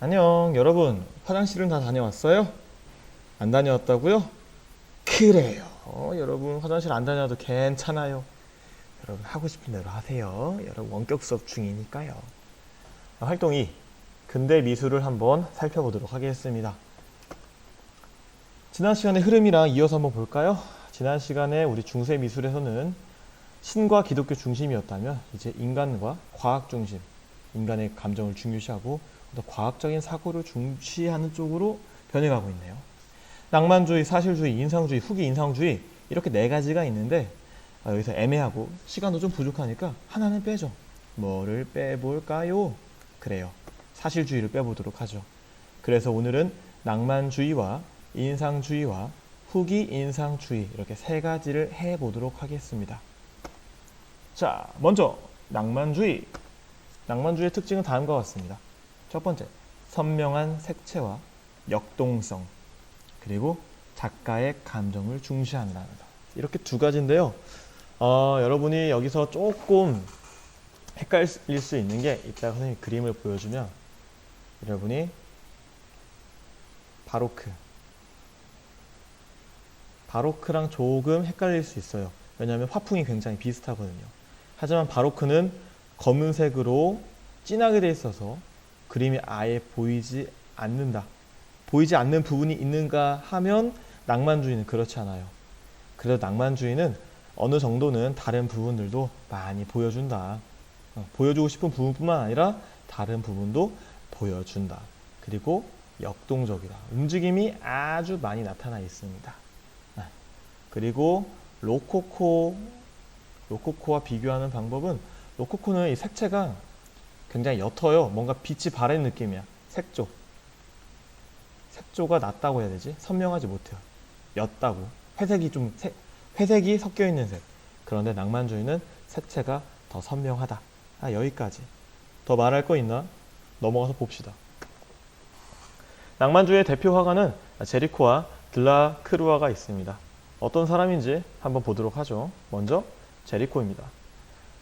안녕, 여러분. 화장실은 다 다녀왔어요? 안 다녀왔다고요? 그래요. 여러분 화장실 안 다녀도 괜찮아요. 여러분 하고 싶은 대로 하세요. 여러분 원격 수업 중이니까요. 활동 2. 근대 미술을 한번 살펴보도록 하겠습니다. 지난 시간의 흐름이랑 이어서 한번 볼까요? 지난 시간에 우리 중세 미술에서는 신과 기독교 중심이었다면 이제 인간과 과학 중심, 인간의 감정을 중요시하고 더 과학적인 사고를 중시하는 쪽으로 변해가고 있네요. 낭만주의, 사실주의, 인상주의, 후기 인상주의 이렇게 네 가지가 있는데 여기서 애매하고 시간도 좀 부족하니까 하나는 빼죠. 뭐를 빼볼까요? 그래요. 사실주의를 빼보도록 하죠. 그래서 오늘은 낭만주의와 인상주의와 후기 인상주의 이렇게 세 가지를 해보도록 하겠습니다. 자, 먼저 낭만주의. 낭만주의의 특징은 다음과 같습니다. 첫 번째, 선명한 색채와 역동성, 그리고 작가의 감정을 중시한다는 것. 이렇게 두 가지인데요. 여러분이 여기서 조금 헷갈릴 수 있는 게 이따가 선생님이 그림을 보여주면 여러분이 바로크랑 조금 헷갈릴 수 있어요. 왜냐하면 화풍이 굉장히 비슷하거든요. 하지만 바로크는 검은색으로 진하게 돼 있어서 그림이 아예 보이지 않는다. 보이지 않는 부분이 있는가 하면 낭만주의는 그렇지 않아요. 그래도 낭만주의는 어느 정도는 다른 부분들도 많이 보여준다. 보여주고 싶은 부분뿐만 아니라 다른 부분도 보여준다. 그리고 역동적이다. 움직임이 아주 많이 나타나 있습니다. 그리고 로코코와 비교하는 방법은 로코코는 이 색채가 굉장히 옅어요. 뭔가 빛이 바랜 느낌이야. 색조가 낮다고 해야 되지? 선명하지 못해요. 옅다고. 회색이 섞여 있는 색. 그런데 낭만주의는 색채가 더 선명하다. 여기까지. 더 말할 거 있나? 넘어가서 봅시다. 낭만주의의 대표 화가는 제리코와 들라크루아가 있습니다. 어떤 사람인지 한번 보도록 하죠. 먼저 제리코입니다.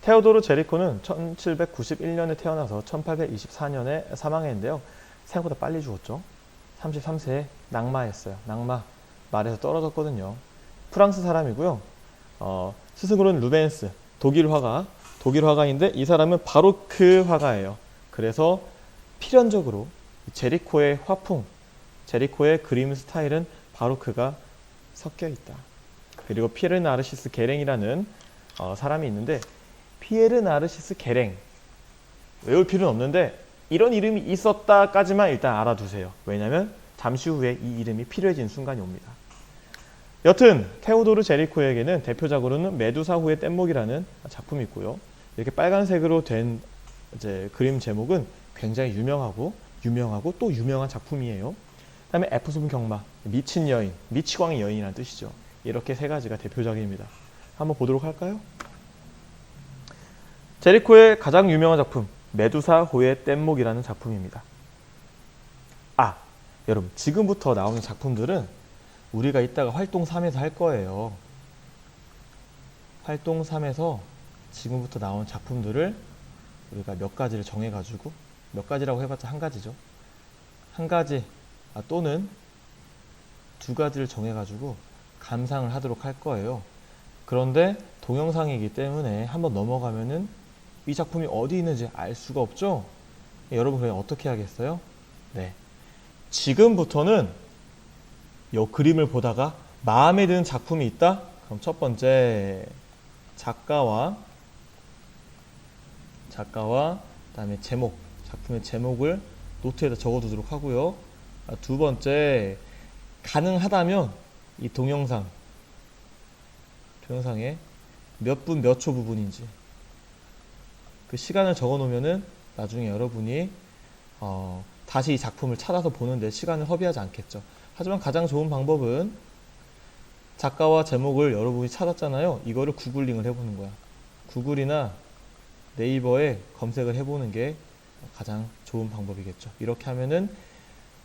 테오도르 제리코는 1791년에 태어나서 1824년에 사망했는데요. 생각보다 빨리 죽었죠. 33세에 낙마했어요. 낙마. 말에서 떨어졌거든요. 프랑스 사람이고요. 스승으로는 루벤스, 독일 화가인데 이 사람은 바로크 화가예요. 그래서 필연적으로 제리코의 화풍, 제리코의 그림 스타일은 바로크가 섞여 있다. 그리고 피에르 나르시스 게랭이라는 사람이 있는데 피에르 나르시스 게랭 외울 필요는 없는데 이런 이름이 있었다까지만 일단 알아두세요. 왜냐하면 잠시 후에 이 이름이 필요해진 순간이 옵니다. 여튼 테오도르 제리코에게는 대표작으로는 메두사호의 뗏목이라는 작품이 있고요. 이렇게 빨간색으로 된 그림 제목은 굉장히 유명하고 또 유명한 작품이에요. 그 다음에 에프소문 경마, 미친 여인, 미치광이 여인이라는 뜻이죠. 이렇게 세 가지가 대표작입니다. 한번 보도록 할까요? 제리코의 가장 유명한 작품 메두사호의 뗏목이라는 작품입니다. 여러분 지금부터 나오는 작품들은 우리가 이따가 활동 3에서 할 거예요. 활동 3에서 지금부터 나온 작품들을 우리가 몇 가지를 정해가지고 몇 가지라고 해봤자 한 가지죠. 한 가지 또는 두 가지를 정해가지고 감상을 하도록 할 거예요. 그런데 동영상이기 때문에 한번 넘어가면은 이 작품이 어디 있는지 알 수가 없죠? 여러분 그냥 어떻게 하겠어요? 네. 지금부터는 이 그림을 보다가 마음에 드는 작품이 있다? 그럼 첫 번째 작가와 그다음에 작품의 제목을 노트에다 적어두도록 하고요. 두 번째 가능하다면 이 동영상에 몇 분 몇 초 부분인지 그 시간을 적어 놓으면은 나중에 여러분이 다시 이 작품을 찾아서 보는데 시간을 허비하지 않겠죠. 하지만 가장 좋은 방법은 작가와 제목을 여러분이 찾았잖아요. 이거를 구글링을 해보는 거야. 구글이나 네이버에 검색을 해보는 게 가장 좋은 방법이겠죠. 이렇게 하면은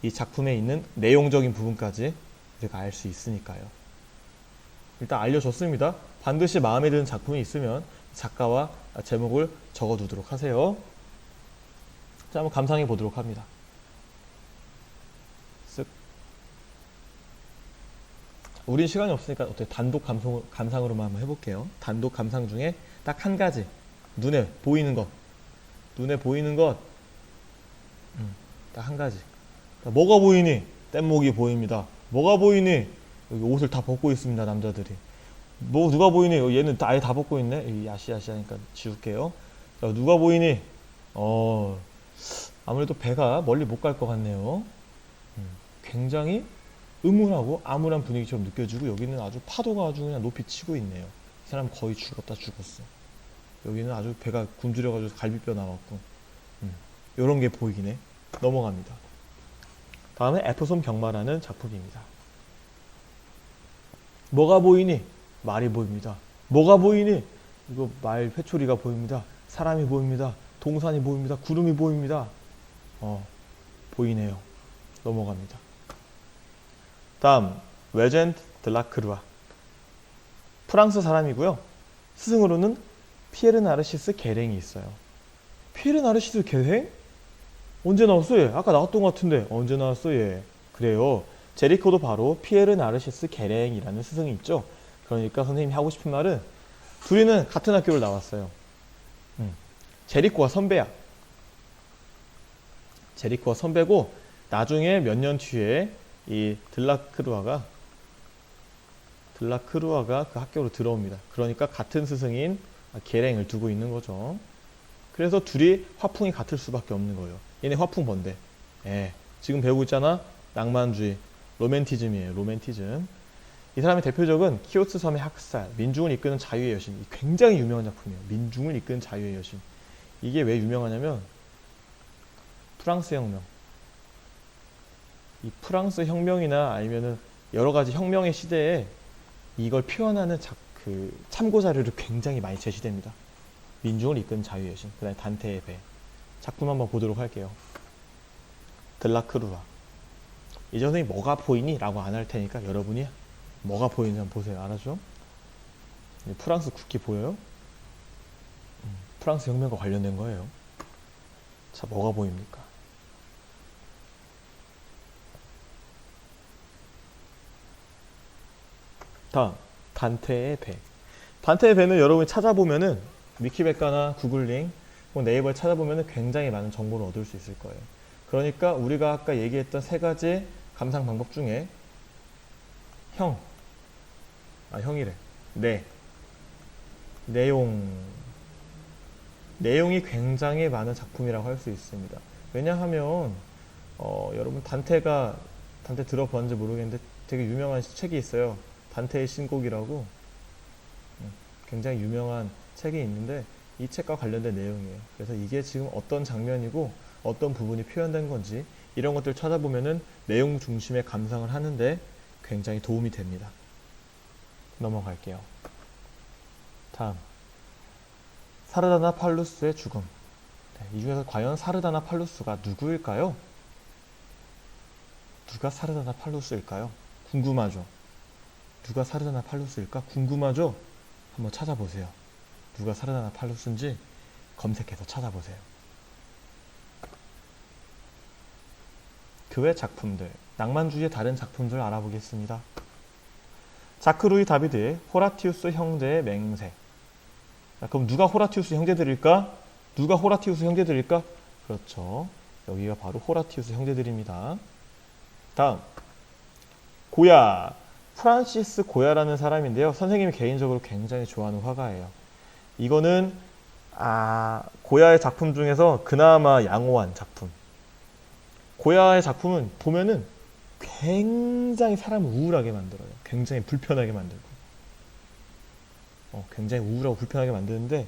이 작품에 있는 내용적인 부분까지 우리가 알 수 있으니까요. 일단 알려줬습니다. 반드시 마음에 드는 작품이 있으면 작가와 제목을 적어두도록 하세요. 자, 한번 감상해 보도록 합니다. 우린 시간이 없으니까 어떻게 단독 감상으로만 한번 해볼게요. 단독 감상 중에 딱 한 가지. 눈에 보이는 것. 눈에 보이는 것. 딱 한 가지. 뭐가 보이니? 뗏목이 보입니다. 뭐가 보이니? 여기 옷을 다 벗고 있습니다, 남자들이. 뭐 누가 보이니? 얘는 아예 다 벗고 있네. 야시야시하니까 지울게요. 자, 누가 보이니? 아무래도 배가 멀리 못 갈 것 같네요. 굉장히 음울하고 암울한 분위기처럼 느껴지고 여기는 아주 파도가 아주 그냥 높이 치고 있네요. 이 사람 거의 죽었어. 여기는 아주 배가 굶주려가지고 갈비뼈 나왔고 요런 게 보이긴 해. 넘어갑니다. 다음에 에프손 병마라는 작품입니다. 뭐가 보이니? 말이 보입니다. 뭐가 보이니? 이거 말 회초리가 보입니다. 사람이 보입니다. 동산이 보입니다. 구름이 보입니다. 보이네요. 넘어갑니다. 다음 외젠트 드라크루아. 프랑스 사람이고요. 스승으로는 피에르 나르시스 게랭이 있어요. 피에르 나르시스 게랭? 언제 나왔어 얘? 아까 나왔던 것 같은데 언제 나왔어 얘? 그래요. 제리코도 바로 피에르 나르시스 게랭이라는 스승이 있죠. 그러니까 선생님이 하고 싶은 말은 둘이는 같은 학교를 나왔어요. 제리코가 선배야. 제리코가 선배고 나중에 몇 년 뒤에 이 드라크루아가 그 학교로 들어옵니다. 그러니까 같은 스승인 게랭을 두고 있는 거죠. 그래서 둘이 화풍이 같을 수밖에 없는 거예요. 얘네 화풍 뭔데? 지금 배우고 있잖아. 낭만주의, 로맨티즘이에요. 로맨티즘. 이 사람의 대표적은 키오트 섬의 학살, 민중을 이끄는 자유의 여신. 굉장히 유명한 작품이에요. 민중을 이끄는 자유의 여신. 이게 왜 유명하냐면 프랑스 혁명. 이 프랑스 혁명이나 아니면은 여러 가지 혁명의 시대에 이걸 표현하는 참고 자료를 굉장히 많이 제시됩니다. 민중을 이끄는 자유의 여신, 그 다음에 단테의 배. 작품 한번 보도록 할게요. 드라크루아. 이제 선생님 뭐가 보이니? 라고 안 할 테니까 여러분이 뭐가 보이는지 한번 보세요. 알았죠? 프랑스 국기 보여요? 프랑스 혁명과 관련된 거예요. 자, 뭐가 보입니까? 다음, 단테의 배. 단테의 배는 여러분이 찾아보면은 위키백과나 구글링, 네이버에 찾아보면은 굉장히 많은 정보를 얻을 수 있을 거예요. 그러니까 우리가 아까 얘기했던 세 가지 감상 방법 중에 형이래. 내용이 굉장히 많은 작품이라고 할 수 있습니다. 왜냐하면 여러분 단테 들어봤는지 모르겠는데 되게 유명한 책이 있어요. 단테의 신곡이라고 굉장히 유명한 책이 있는데 이 책과 관련된 내용이에요. 그래서 이게 지금 어떤 장면이고 어떤 부분이 표현된 건지 이런 것들을 찾아보면은 내용 중심의 감상을 하는데 굉장히 도움이 됩니다. 넘어갈게요. 다음, 사르다나 팔루스의 죽음. 이 중에서 과연 사르다나 팔루스가 누구일까요? 누가 사르다나 팔루스일까요? 궁금하죠? 누가 사르다나 팔루스일까? 궁금하죠? 한번 찾아보세요. 누가 사르다나 팔루스인지 검색해서 찾아보세요. 그 외 작품들, 낭만주의의 다른 작품들을 알아보겠습니다. 자크 루이 다비드의 호라티우스 형제의 맹세. 자, 그럼 누가 호라티우스 형제들일까? 누가 호라티우스 형제들일까? 그렇죠. 여기가 바로 호라티우스 형제들입니다. 다음, 고야. 프란시스 고야라는 사람인데요. 선생님이 개인적으로 굉장히 좋아하는 화가예요. 이거는 고야의 작품 중에서 그나마 양호한 작품. 고야의 작품은 보면은 굉장히 사람을 우울하게 만들어요. 굉장히 불편하게 만들고 굉장히 우울하고 불편하게 만드는데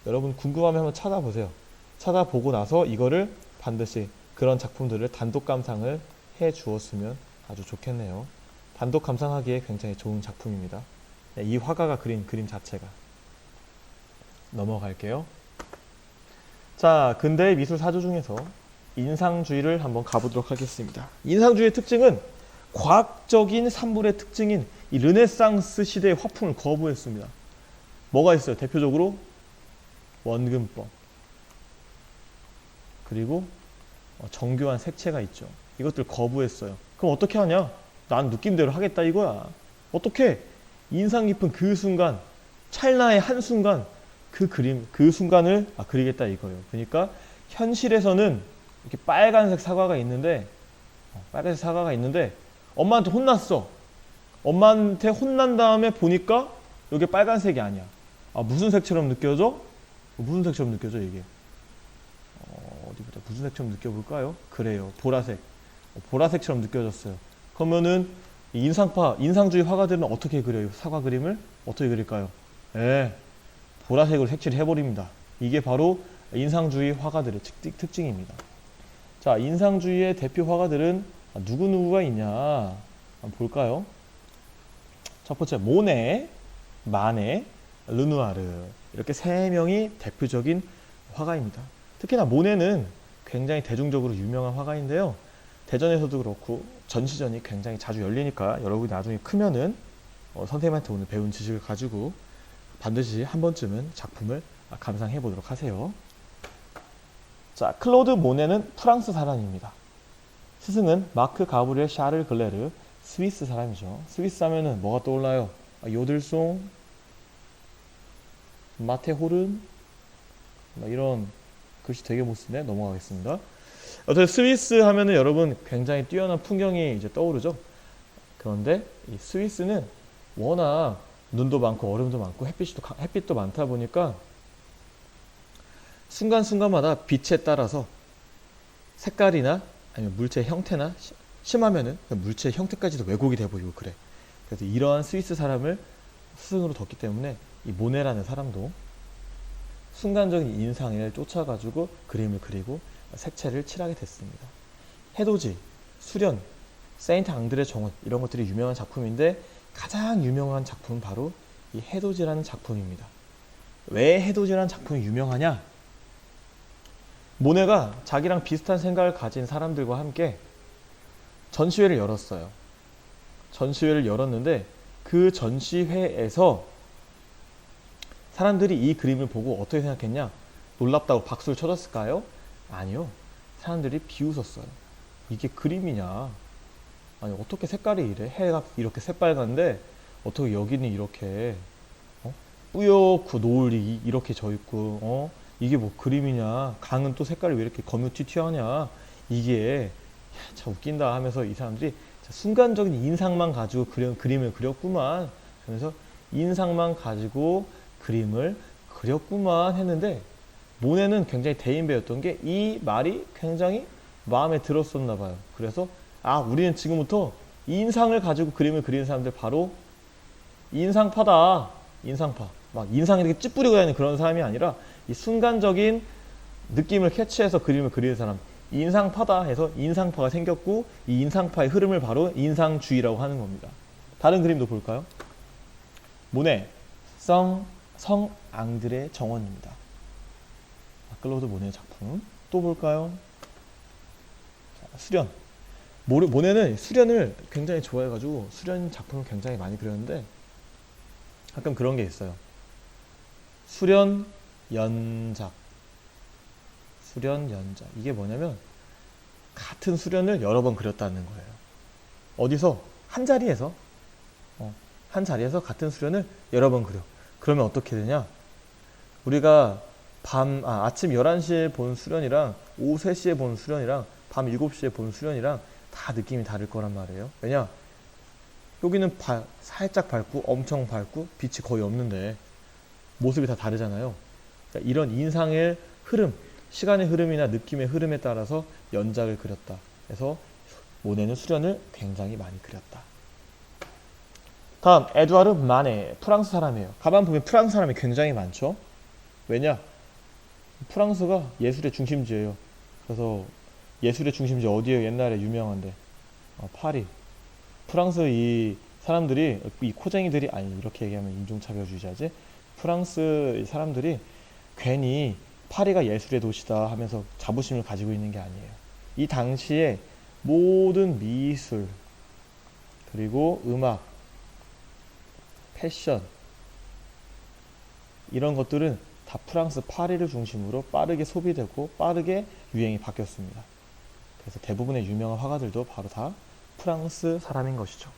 여러분 궁금하면 한번 찾아보세요. 찾아보고 나서 이거를 반드시 그런 작품들을 단독 감상을 해 주었으면 아주 좋겠네요. 단독 감상하기에 굉장히 좋은 작품입니다. 이 화가가 그린 그림 자체가. 넘어갈게요. 자, 근대의 미술 사조 중에서 인상주의를 한번 가보도록 하겠습니다. 인상주의의 특징은 과학적인 산물의 특징인 이 르네상스 시대의 화풍을 거부했습니다. 뭐가 있어요? 대표적으로 원근법 그리고 정교한 색채가 있죠. 이것들 거부했어요. 그럼 어떻게 하냐? 난 느낌대로 하겠다 이거야. 어떻게 인상 깊은 그 순간, 찰나의 한순간 그 순간을 그리겠다 이거예요. 그러니까 현실에서는 이렇게 빨간색 사과가 있는데 엄마한테 혼났어. 엄마한테 혼난 다음에 보니까 이게 빨간색이 아니야. 무슨 색처럼 느껴져? 무슨 색처럼 느껴져 이게? 어디보다 무슨 색처럼 느껴볼까요? 그래요. 보라색. 보라색처럼 느껴졌어요. 그러면은 인상주의 화가들은 어떻게 그려요? 사과 그림을 어떻게 그릴까요? 보라색으로 색칠을 해버립니다. 이게 바로 인상주의 화가들의 특징입니다. 자, 인상주의의 대표 화가들은 누구누구가 있냐? 한번 볼까요? 첫 번째, 모네, 마네, 르누아르. 이렇게 세 명이 대표적인 화가입니다. 특히나 모네는 굉장히 대중적으로 유명한 화가인데요. 대전에서도 그렇고 전시전이 굉장히 자주 열리니까 여러분이 나중에 크면은 선생님한테 오늘 배운 지식을 가지고 반드시 한 번쯤은 작품을 감상해 보도록 하세요. 자, 클로드 모네는 프랑스 사람입니다. 스승은 마크 가브리엘 샤를 글레르, 스위스 사람이죠. 스위스 하면은 뭐가 떠올라요? 요들송, 마테호른, 이런 글씨 되게 못 쓰네. 넘어가겠습니다. 어쨌든 스위스 하면은 여러분 굉장히 뛰어난 풍경이 이제 떠오르죠. 그런데 이 스위스는 워낙 눈도 많고 얼음도 많고 햇빛도 많다 보니까 순간순간마다 빛에 따라서 색깔이나 아니면 물체 형태나 심하면은 그 물체 형태까지도 왜곡이 돼 보이고 그래. 그래서 이러한 스위스 사람을 스승으로 뒀기 때문에 이 모네라는 사람도 순간적인 인상을 쫓아가지고 그림을 그리고 색채를 칠하게 됐습니다. 해돋이, 수련, 세인트 앙드레 정원 이런 것들이 유명한 작품인데 가장 유명한 작품은 바로 이 해돋이라는 작품입니다. 왜 해돋이라는 작품이 유명하냐? 모네가 자기랑 비슷한 생각을 가진 사람들과 함께 전시회를 열었어요. 전시회를 열었는데 그 전시회에서 사람들이 이 그림을 보고 어떻게 생각했냐? 놀랍다고 박수를 쳐줬을까요? 아니요. 사람들이 비웃었어요. 이게 그림이냐? 아니 어떻게 색깔이 이래? 해가 이렇게 새빨간데 어떻게 여기는 이렇게 뿌옇고 노을이 이렇게 져있고 이게 뭐 그림이냐? 강은 또 색깔이 왜 이렇게 거무튀튀하냐? 이게 참 웃긴다 하면서 이 사람들이 순간적인 인상만 가지고 그림을 그렸구만. 그래서 인상만 가지고 그림을 그렸구만 했는데 모네는 굉장히 대인배였던 게 이 말이 굉장히 마음에 들었었나 봐요. 그래서 우리는 지금부터 인상을 가지고 그림을 그리는 사람들 바로 인상파다. 인상파. 막 인상에 이렇게 찌푸리고 다니는 그런 사람이 아니라 이 순간적인 느낌을 캐치해서 그림을 그리는 사람. 인상파다 해서 인상파가 생겼고 이 인상파의 흐름을 바로 인상주의라고 하는 겁니다. 다른 그림도 볼까요? 모네, 성 앙드레 정원입니다. 클로드 모네의 작품. 또 볼까요? 자, 수련. 모네는 수련을 굉장히 좋아해가지고 수련 작품을 굉장히 많이 그렸는데 가끔 그런 게 있어요. 수련 연작. 수련 연작. 이게 뭐냐면 같은 수련을 여러 번 그렸다는 거예요. 어디서? 한 자리에서 같은 수련을 여러 번 그려. 그러면 어떻게 되냐? 우리가 아침 11시에 본 수련이랑 오후 3시에 본 수련이랑 밤 7시에 본 수련이랑 다 느낌이 다를 거란 말이에요. 왜냐? 여기는 살짝 밝고 엄청 밝고 빛이 거의 없는데 모습이 다 다르잖아요. 그러니까 이런 인상의 흐름, 시간의 흐름이나 느낌의 흐름에 따라서 연작을 그렸다. 그래서 모네는 수련을 굉장히 많이 그렸다. 다음 에두아르 마네, 프랑스 사람이에요. 가만 보면 프랑스 사람이 굉장히 많죠. 왜냐? 프랑스가 예술의 중심지예요. 그래서 예술의 중심지 어디에요? 옛날에 유명한데 파리. 프랑스 이 사람들이 이 코쟁이들이 이렇게 얘기하면 인종차별주의자지. 프랑스 사람들이 괜히 파리가 예술의 도시다 하면서 자부심을 가지고 있는 게 아니에요. 이 당시에 모든 미술 그리고 음악, 패션 이런 것들은 다 프랑스 파리를 중심으로 빠르게 소비되고 빠르게 유행이 바뀌었습니다. 그래서 대부분의 유명한 화가들도 바로 다 프랑스 사람인 것이죠.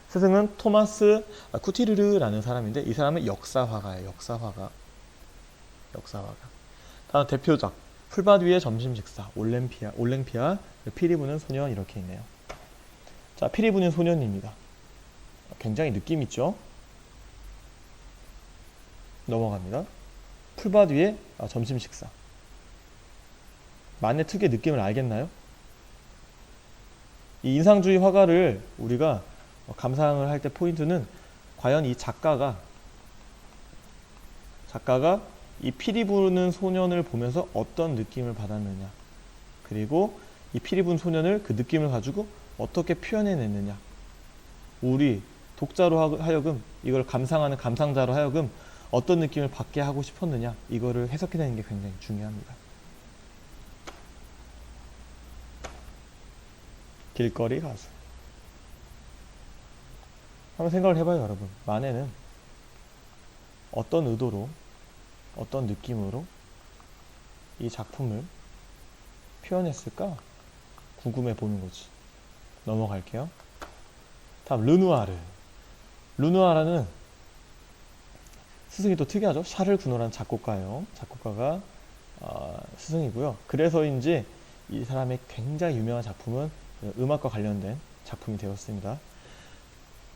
스승은 토마스 쿠티르르라는 사람인데 이 사람은 역사화가예요. 역사화가. 다음 대표작 풀밭 위의 점심 식사 올랭피아 피리 부는 소년 이렇게 있네요. 자, 피리 부는 소년입니다. 굉장히 느낌 있죠? 넘어갑니다. 풀밭 위의 점심 식사. 만의 특유의 느낌을 알겠나요? 이 인상주의 화가를 우리가 감상을 할 때 포인트는 과연 이 작가가 이 피리 부는 소년을 보면서 어떤 느낌을 받았느냐, 그리고 이 피리 부는 소년을 그 느낌을 가지고 어떻게 표현해냈느냐, 우리 독자로 하여금 이걸 감상하는 감상자로 하여금 어떤 느낌을 받게 하고 싶었느냐, 이거를 해석해내는 게 굉장히 중요합니다. 길거리 가수. 한번 생각을 해봐요, 여러분. 마네는 어떤 의도로, 어떤 느낌으로 이 작품을 표현했을까? 궁금해 보는 거지. 넘어갈게요. 다음 르누아르. 르누아르는 스승이 또 특이하죠. 샤를 구노라는 작곡가예요. 작곡가가 스승이고요. 그래서인지 이 사람의 굉장히 유명한 작품은 음악과 관련된 작품이 되었습니다.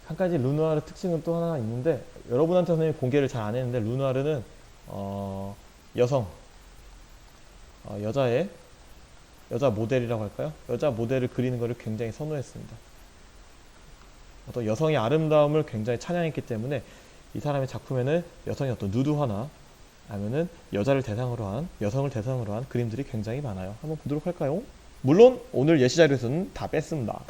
한 가지 르누아르 특징은 또 하나 있는데, 여러분한테 선생님이 공개를 잘 안 했는데, 르누아르는 여자 모델이라고 할까요? 여자 모델을 그리는 것을 굉장히 선호했습니다. 어떤 여성의 아름다움을 굉장히 찬양했기 때문에 이 사람의 작품에는 여성의 어떤 누드화나 아니면은 여성을 대상으로 한 그림들이 굉장히 많아요. 한번 보도록 할까요? 물론 오늘 예시 자료에서는 다 뺐습니다.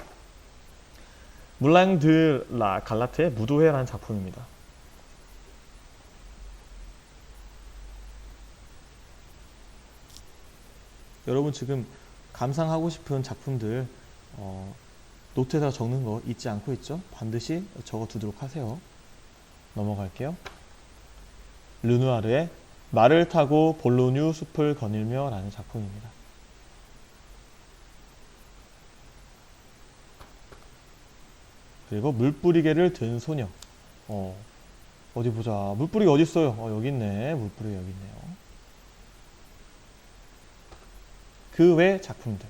물랑 드 라 갈라트의 무도회라는 작품입니다. 여러분 지금 감상하고 싶은 작품들 노트에다 적는 거 잊지 않고 있죠? 반드시 적어 두도록 하세요. 넘어갈게요. 르누아르의 말을 타고 볼로뉴 숲을 거닐며 라는 작품입니다. 그리고 물뿌리개를 든 소녀. 어디 보자. 물뿌리개 어디 있어요? 여기 있네. 물뿌리개 여기 있네요. 그 외 작품들.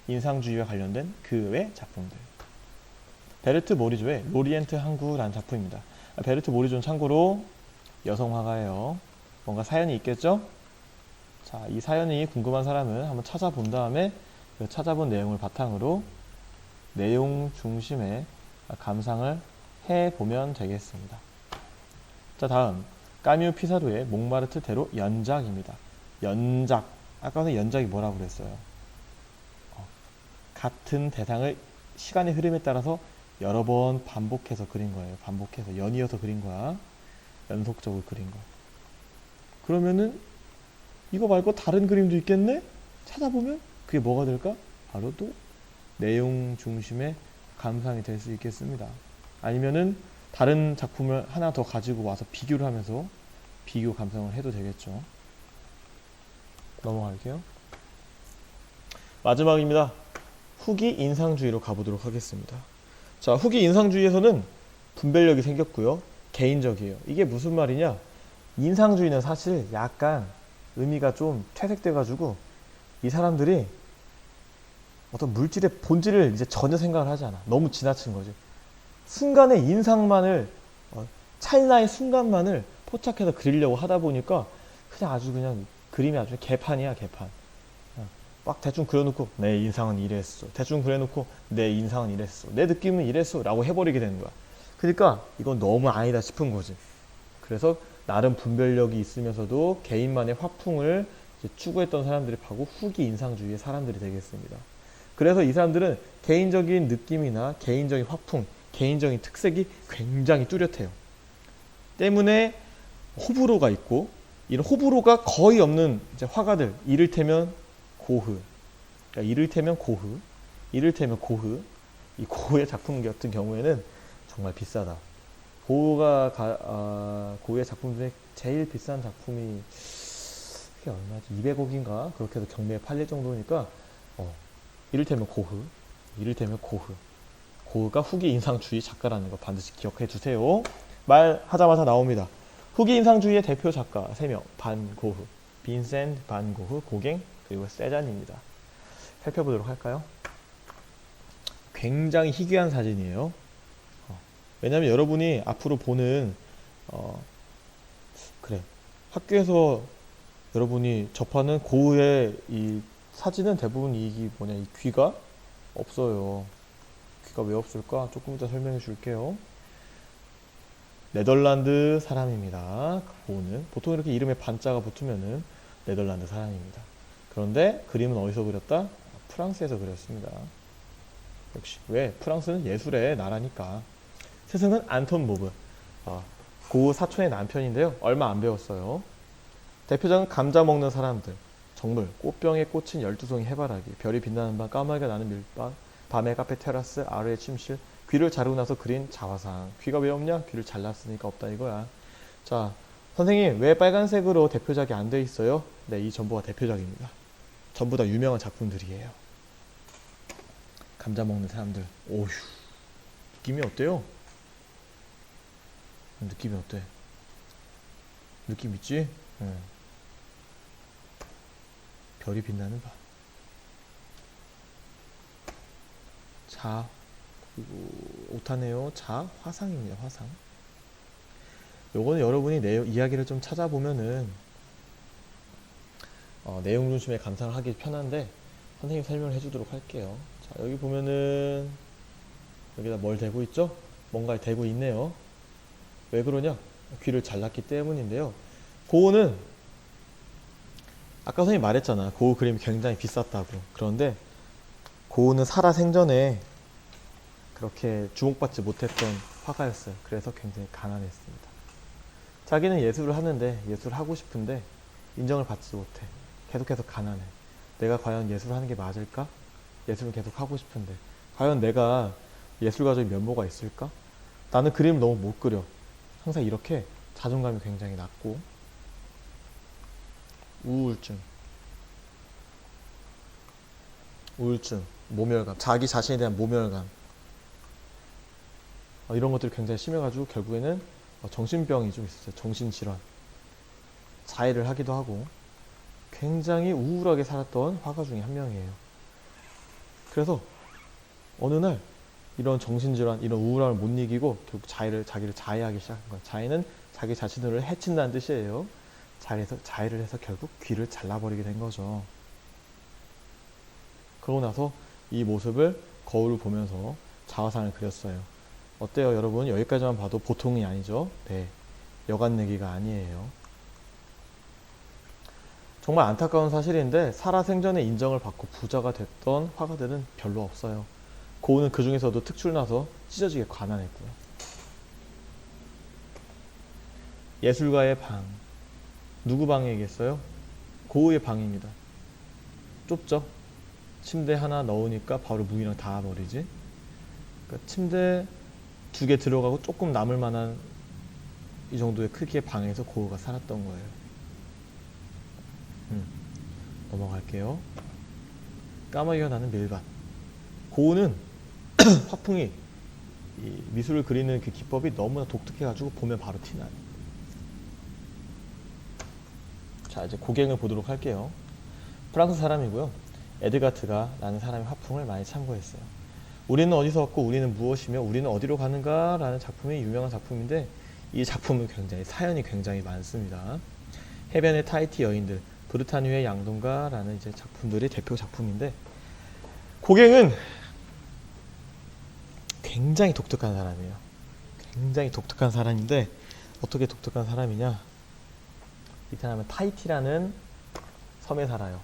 인상주의와 관련된 그 외 작품들. 베르트 모리조의 로리엔트 항구라는 작품입니다. 베르트 모리조는 참고로 여성 화가예요. 뭔가 사연이 있겠죠? 자, 이 사연이 궁금한 사람은 한번 찾아본 다음에 그 찾아본 내용을 바탕으로 내용 중심의 감상을 해보면 되겠습니다. 자, 다음 까뮤 피사르의 몽마르트 대로 연작입니다. 연작. 아까 전에 연작이 뭐라고 그랬어요? 같은 대상을 시간의 흐름에 따라서 여러 번 반복해서 그린 거예요. 반복해서 연이어서 그린 거야. 연속적으로 그린 거. 그러면은 이거 말고 다른 그림도 있겠네? 찾아보면 그게 뭐가 될까? 바로 또 내용 중심의 감상이 될 수 있겠습니다. 아니면은 다른 작품을 하나 더 가지고 와서 비교를 하면서 비교 감상을 해도 되겠죠. 넘어갈게요. 마지막입니다. 후기 인상주의로 가보도록 하겠습니다. 자, 후기 인상주의에서는 분별력이 생겼고요. 개인적이에요. 이게 무슨 말이냐? 인상주의는 사실 약간 의미가 좀 퇴색돼가지고 이 사람들이 어떤 물질의 본질을 이제 전혀 생각을 하지 않아. 너무 지나친 거지. 순간의 인상만을 찰나의 순간만을 포착해서 그리려고 하다 보니까 그냥 아주 그냥 그림이 아주 개판이야, 개판. 막 대충 그려놓고 내 인상은 이랬어. 대충 그려놓고 내 인상은 이랬어. 내 느낌은 이랬어. 라고 해버리게 되는 거야. 그러니까 이건 너무 아니다 싶은 거지. 그래서 나름 분별력이 있으면서도 개인만의 화풍을 이제 추구했던 사람들이 바로 후기 인상주의의 사람들이 되겠습니다. 그래서 이 사람들은 개인적인 느낌이나 개인적인 화풍, 개인적인 특색이 굉장히 뚜렷해요. 때문에 호불호가 있고, 이런 호불호가 거의 없는 이제 화가들, 이를테면 고흐, 그러니까 이를테면 고흐, 이 고흐의 작품 같은 경우에는 정말 비싸다. 고흐의 작품 중에 제일 비싼 작품이 그게 얼마지? 200억인가? 그렇게 해서 경매에 팔릴 정도니까 이를테면 고흐. 고흐가 후기 인상주의 작가라는 거 반드시 기억해 두세요. 말하자마자 나옵니다. 후기 인상주의의 대표 작가 3명. 반 고흐, 빈센트 반 고흐, 고갱, 그리고 세잔입니다. 살펴보도록 할까요? 굉장히 희귀한 사진이에요. 왜냐면 여러분이 앞으로 보는 그래, 학교에서 여러분이 접하는 고흐의 이 사진은 대부분 이 귀가 없어요. 귀가 왜 없을까? 조금 이따 설명해 줄게요. 네덜란드 사람입니다. 고흐는 보통 이렇게 이름에 반자가 붙으면은 네덜란드 사람입니다. 그런데 그림은 어디서 그렸다? 프랑스에서 그렸습니다. 역시 왜? 프랑스는 예술의 나라니까. 스승은 안톤 모브, 고흐 사촌의 남편인데요. 얼마 안 배웠어요. 대표적인 감자 먹는 사람들, 정물, 꽃병에 꽂힌 12송이 해바라기, 별이 빛나는 밤, 까마귀가 나는 밀밭, 밤의 카페 테라스, 아래의 침실, 귀를 자르고 나서 그린 자화상. 귀가 왜 없냐? 귀를 잘랐으니까 없다 이거야. 자, 선생님 왜 빨간색으로 대표작이 안 돼 있어요? 네, 이 전부가 대표작입니다. 전부 다 유명한 작품들이에요. 감자 먹는 사람들. 오휴, 느낌이 어때요? 느낌이 어때? 느낌 있지? 별이 빛나는 밤. 자, 그리고 오타네요. 자, 화상입니다. 화상. 요거는 여러분이 이야기를 좀 찾아보면은 내용 중심에 감상을 하기 편한데 선생님 설명을 해주도록 할게요. 자, 여기 보면은 여기다 뭘 대고 있죠? 뭔가를 대고 있네요. 왜 그러냐? 귀를 잘랐기 때문인데요. 고흐는 아까 선생님 말했잖아. 고흐 그림이 굉장히 비쌌다고. 그런데 고흐는 살아생전에 그렇게 주목받지 못했던 화가였어요. 그래서 굉장히 가난했습니다. 자기는 예술을 하는데 예술을 하고 싶은데 인정을 받지 못해. 계속해서 가난해. 내가 과연 예술을 하는 게 맞을까? 예술을 계속 하고 싶은데 과연 내가 예술가적인 면모가 있을까? 나는 그림을 너무 못 그려. 항상 이렇게 자존감이 굉장히 낮고 우울증, 모멸감, 자기 자신에 대한 모멸감 이런 것들이 굉장히 심해가지고 결국에는 정신병이 좀 있었어요. 정신질환, 자해를 하기도 하고 굉장히 우울하게 살았던 화가 중에 한 명이에요. 그래서 어느 날 이런 정신질환, 이런 우울함을 못 이기고 결국 자기를 자해하기 시작한 거예요. 자해는 자기 자신을 해친다는 뜻이에요. 자해를 해서 결국 귀를 잘라버리게 된 거죠. 그러고 나서 이 모습을 거울을 보면서 자화상을 그렸어요. 어때요 여러분? 여기까지만 봐도 보통이 아니죠? 네, 여간 내기가 아니에요. 정말 안타까운 사실인데 살아생전에 인정을 받고 부자가 됐던 화가들은 별로 없어요. 고흐는 그 중에서도 특출나서 찢어지게 가난했고요. 예술가의 방. 누구 방이겠어요? 고흐의 방입니다. 좁죠? 침대 하나 넣으니까 바로 문이랑 닿아버리지. 그러니까 침대 2개 들어가고 조금 남을 만한 이 정도의 크기의 방에서 고흐가 살았던 거예요. 넘어갈게요. 까마귀가 나는 밀밭. 고흐는 화풍이 이 미술을 그리는 그 기법이 너무나 독특해가지고 보면 바로 티나요. 자, 이제 고갱을 보도록 할게요. 프랑스 사람이고요. 에드가트가 라는 사람의 화풍을 많이 참고했어요. 우리는 어디서 왔고 우리는 무엇이며 우리는 어디로 가는가 라는 작품이 유명한 작품인데 이 작품은 사연이 굉장히 많습니다. 해변의 타히티 여인들, 브르타뉴의 양동가 라는 이제 작품들이 대표 작품인데 고갱은 굉장히 독특한 사람이에요. 굉장히 독특한 사람인데 어떻게 독특한 사람이냐? 베트남은 타히티라는 섬에 살아요.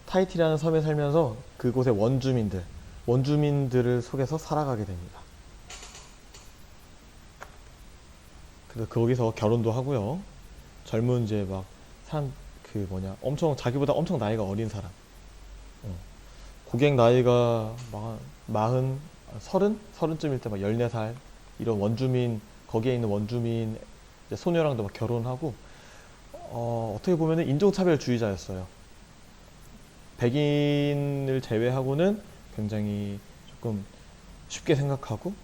타히티라는 섬에 살면서 그곳의 원주민들을 속에서 살아가게 됩니다. 그래서 거기서 결혼도 하고요. 젊은 이제 막 사람 엄청 자기보다 엄청 나이가 어린 사람. 고갱 나이가 서른쯤일 때 막 14살 이런 원주민 거기에 있는 원주민 소녀랑도 막 결혼하고 어떻게 보면은 인종차별주의자였어요. 백인을 제외하고는 굉장히 조금 쉽게 생각하고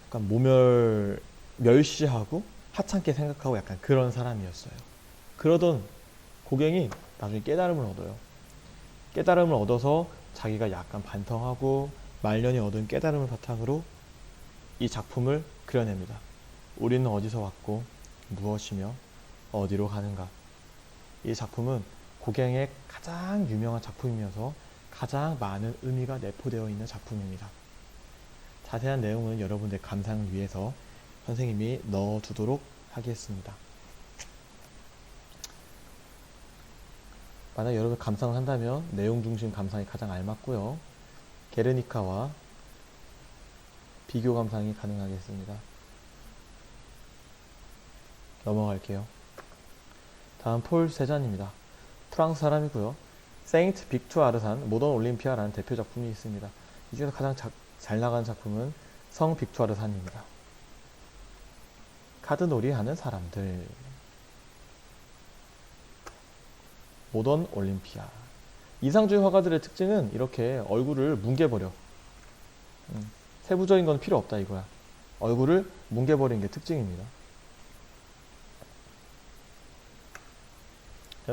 약간 멸시하고 하찮게 생각하고 약간 그런 사람이었어요. 그러던 고갱이 나중에 깨달음을 얻어요. 깨달음을 얻어서 자기가 약간 반성하고 말년이 얻은 깨달음을 바탕으로 이 작품을 그려냅니다. 우리는 어디서 왔고 무엇이며 어디로 가는가. 이 작품은 고갱의 가장 유명한 작품이면서 가장 많은 의미가 내포되어 있는 작품입니다. 자세한 내용은 여러분들의 감상을 위해서 선생님이 넣어두도록 하겠습니다. 만약 여러분 감상을 한다면 내용 중심 감상이 가장 알맞고요. 게르니카와 비교 감상이 가능하겠습니다. 넘어갈게요. 다음 폴 세잔입니다. 프랑스 사람이고요. 세인트 빅투 아르산 모던 올림피아라는 대표 작품이 있습니다. 이 중에서 가장 잘 나간 작품은 성 빅투 아르산입니다. 카드놀이 하는 사람들. 모던 올림피아. 이상주의 화가들의 특징은 이렇게 얼굴을 뭉개버려. 세부적인 건 필요 없다 이거야. 얼굴을 뭉개버리는 게 특징입니다.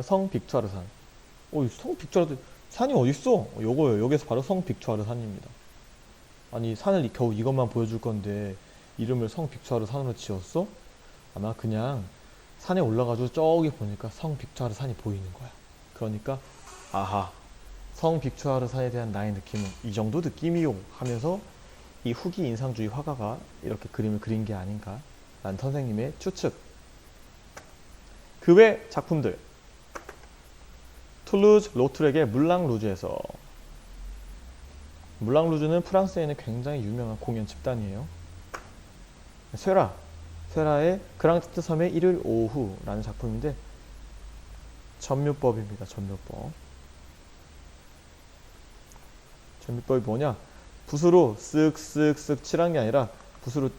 성 빅투아르산. 성 빅투아르산 산이 어딨어? 요거요. 여기서 바로 성 빅투아르산입니다. 아니 산을 겨우 이것만 보여줄 건데 이름을 성 빅투아르산으로 지었어? 아마 그냥 산에 올라가지고 저기 보니까 성 빅투아르산이 보이는 거야. 그러니까 아하, 성 빅투아르산에 대한 나의 느낌은 이 정도 느낌이요 하면서 이 후기 인상주의 화가가 이렇게 그림을 그린 게 아닌가 라는 선생님의 추측. 그 외 작품들. 툴루즈 로트렉의 물랑 루즈에서. 물랑 루즈는 프랑스에 있는 굉장히 유명한 공연 집단이에요. 쇠라의 그랑티트 섬의 일요일 오후라는 작품인데 전묘법입니다. 전묘법. 전묘법이 뭐냐? 붓으로 쓱쓱쓱 칠한 게 아니라 붓으로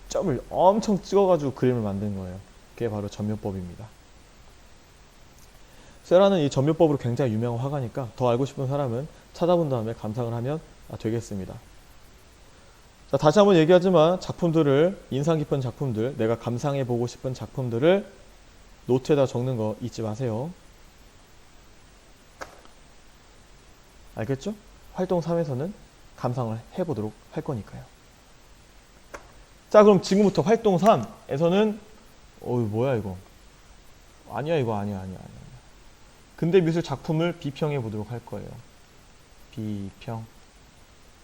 점을 엄청 찍어가지고 그림을 만든 거예요. 그게 바로 전묘법입니다. 쇠라는 이 전묘법으로 굉장히 유명한 화가니까 더 알고 싶은 사람은 찾아본 다음에 감상을 하면 되겠습니다. 자, 다시 한번 얘기하지만 작품들을, 인상 깊은 작품들, 내가 감상해보고 싶은 작품들을 노트에다 적는 거 잊지 마세요. 알겠죠? 활동 3에서는 감상을 해보도록 할 거니까요. 자, 그럼 지금부터 활동 3에서는 뭐야 이거. 아니야 이거 아니야. 근대미술 작품을 비평해 보도록 할 거예요. 비평.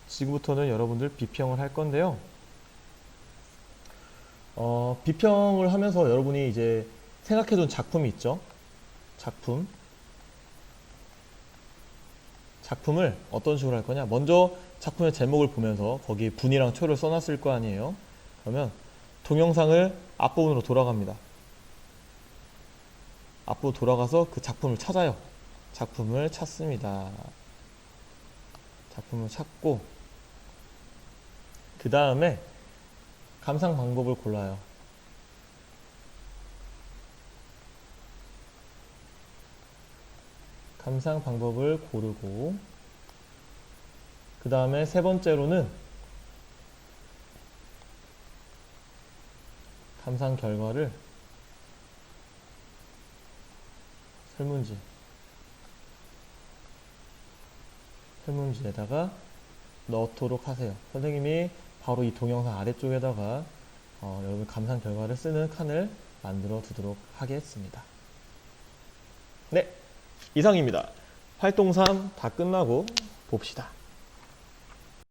지금부터는 여러분들 비평을 할 건데요. 비평을 하면서 여러분이 이제 생각해둔 작품이 있죠. 작품을 어떤 식으로 할 거냐. 먼저 작품의 제목을 보면서 거기에 분이랑 초를 써놨을 거 아니에요. 그러면 동영상을 앞부분으로 돌아갑니다. 앞으로 돌아가서 그 작품을 찾아요. 작품을 찾습니다. 작품을 찾고 그 다음에 감상 방법을 골라요. 감상 방법을 고르고 그 다음에 세 번째로는 감상 결과를 설문지에다가 넣도록 하세요. 선생님이 바로 이 동영상 아래쪽에다가 여러분 감상 결과를 쓰는 칸을 만들어 두도록 하겠습니다. 네, 이상입니다. 활동 3 다 끝나고 봅시다.